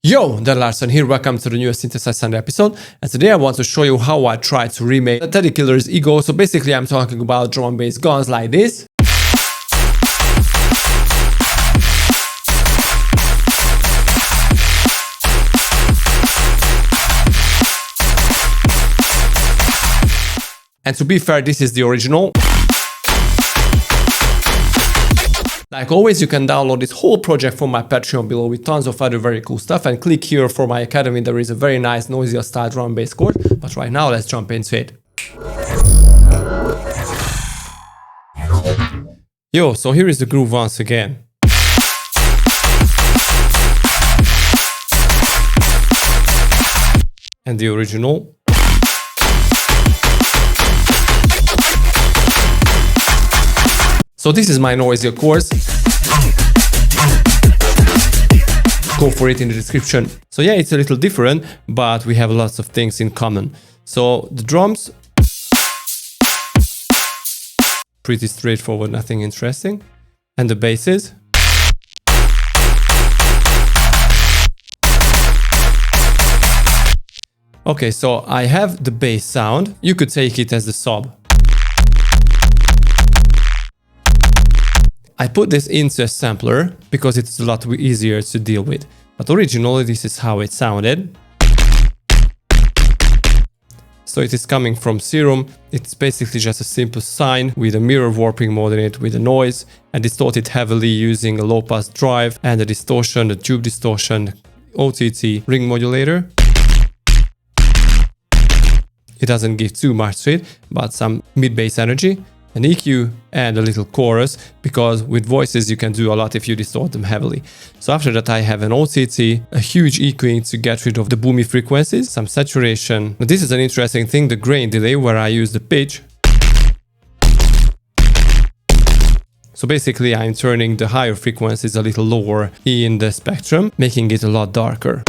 Yo, Dan Larson here, welcome to the newest Synthesize Sunday episode, and today I want to show you how I tried to remake the Teddy Killer's ego. So basically I'm talking about drum and bass guns like this. And to be fair, this is the original. Like always, you can download this whole project from my Patreon below with tons of other very cool stuff, and click here for my academy. There is a very nice noisier style drum and bass course, but right now let's jump into it. Yo, so here is the groove once again. And the original. So this is my noisier course. Go for it in the description. So yeah, it's a little different, but we have lots of things in common. So the drums, pretty straightforward, nothing interesting. And the basses. Okay, so I have the bass sound. You could take it as the sub. I put this into a sampler because it's a lot easier to deal with. But originally this is how it sounded. So it is coming from Serum. It's basically just a simple sine with a mirror warping mode in it with a noise, and distorted heavily using a low pass drive and a distortion, a tube distortion, OTT ring modulator. It doesn't give too much to it, but some mid-bass energy. An EQ and a little chorus, because with voices you can do a lot if you distort them heavily. So after that I have an OTT, a huge EQing to get rid of the boomy frequencies, some saturation. But this is an interesting thing, the grain delay, where I use the pitch. So basically I'm turning the higher frequencies a little lower in the spectrum, making it a lot darker.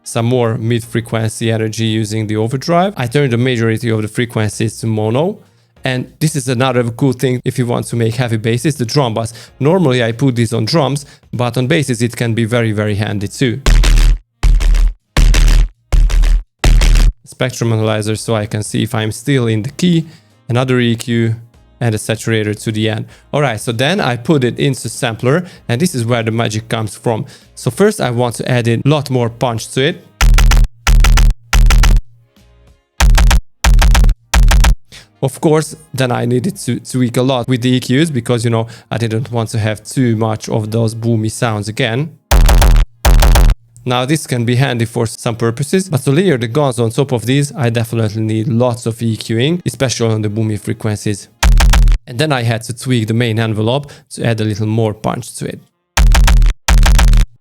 Some more mid-frequency energy using the overdrive. I turned the majority of the frequencies to mono. And this is another cool thing if you want to make heavy basses, the drum bass. Normally I put these on drums, but on basses it can be very, very handy too. Spectrum analyzer, so I can see if I'm still in the key, another EQ, and a saturator to the end. Alright, so then I put it into sampler, and this is where the magic comes from. So first I want to add in a lot more punch to it. Of course, then I needed to tweak a lot with the EQs, because, you know, I didn't want to have too much of those boomy sounds again. Now this can be handy for some purposes, but to layer the guns on top of these, I definitely need lots of EQing, especially on the boomy frequencies. And then I had to tweak the main envelope to add a little more punch to it.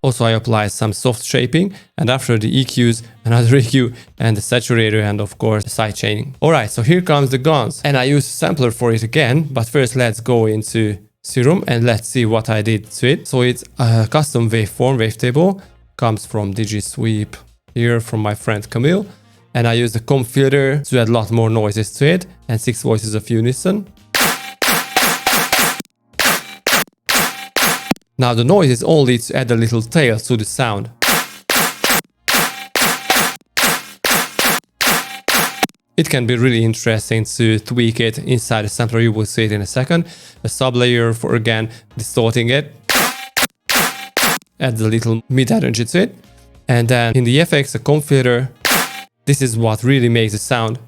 Also I applied some soft shaping, and after the EQs, another EQ and the saturator, and of course the side chaining. Alright, so here comes the guns, and I used a sampler for it again, but first let's go into Serum and let's see what I did to it. So it's a custom waveform, wavetable, comes from DigiSweep here from my friend Camille, and I used the comb filter to add a lot more noises to it and 6 voices of unison. Now the noise is only to add a little tail to the sound. It can be really interesting to tweak it inside the sampler, you will see it in a second. A sub-layer for, again, distorting it. Add a little mid-energy to it. And then in the FX, a comb filter. This is what really makes the sound.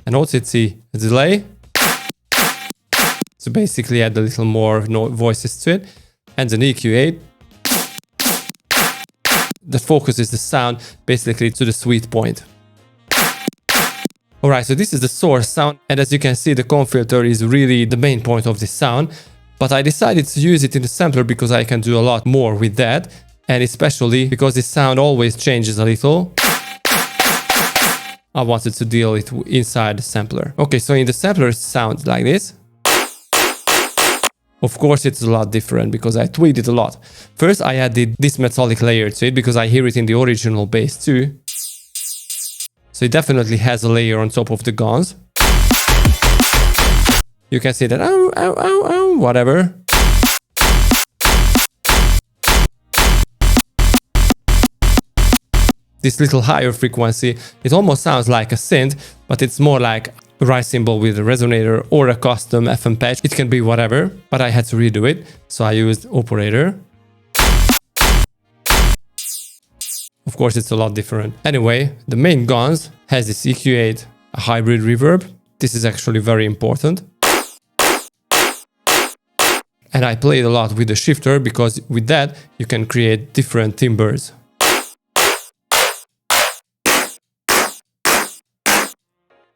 An OTT, a delay. So basically add a little more voices to it, and an EQ8 that focuses the sound basically to the sweet point. Alright, so this is the source sound, and as you can see the comb filter is really the main point of the sound, but I decided to use it in the sampler because I can do a lot more with that, and especially because the sound always changes a little. I wanted to deal it inside the sampler. Okay, so in the sampler it sounds like this. Of course it's a lot different because I tweaked it a lot. First I added this metallic layer to it because I hear it in the original bass too. So it definitely has a layer on top of the guns. You can see that, ow, ow, ow, ow, whatever. this little higher frequency, it almost sounds like a synth, but it's more like a rise cymbal with a resonator or a custom FM patch. It can be whatever, but I had to redo it, so I used operator. Of course, it's a lot different. Anyway, the main guns has this EQ8, a hybrid reverb. This is actually very important. And I played a lot with the shifter because with that you can create different timbres.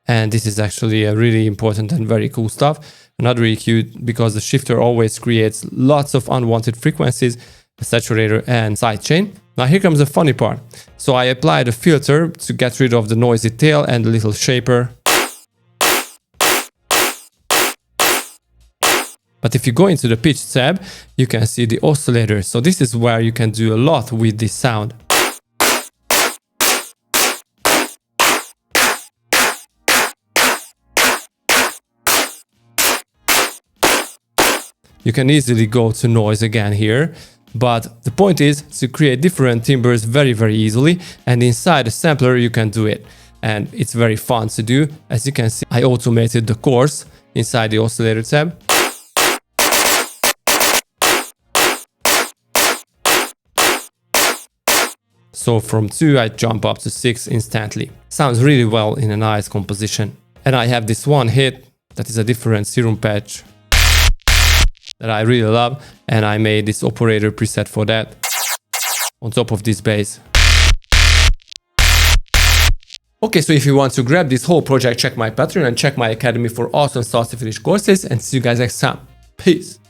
And this is actually a really important and very cool stuff. Another EQ, because the shifter always creates lots of unwanted frequencies, a saturator and sidechain. Now here comes the funny part. So I applied a filter to get rid of the noisy tail and the little shaper. But if you go into the pitch tab, you can see the oscillator. So this is where you can do a lot with this sound. You can easily go to noise again here. But the point is to create different timbres very, very easily. And inside the sampler, you can do it. And it's very fun to do. As you can see, I automated the course inside the oscillator tab. So from 2 I jump up to 6 instantly. Sounds really well in a nice composition. And I have this one hit that is a different Serum patch that I really love, and I made this operator preset for that on top of this bass. Okay, so if you want to grab this whole project, check my Patreon and check my academy for awesome start to finish courses, and see you guys next time. Peace!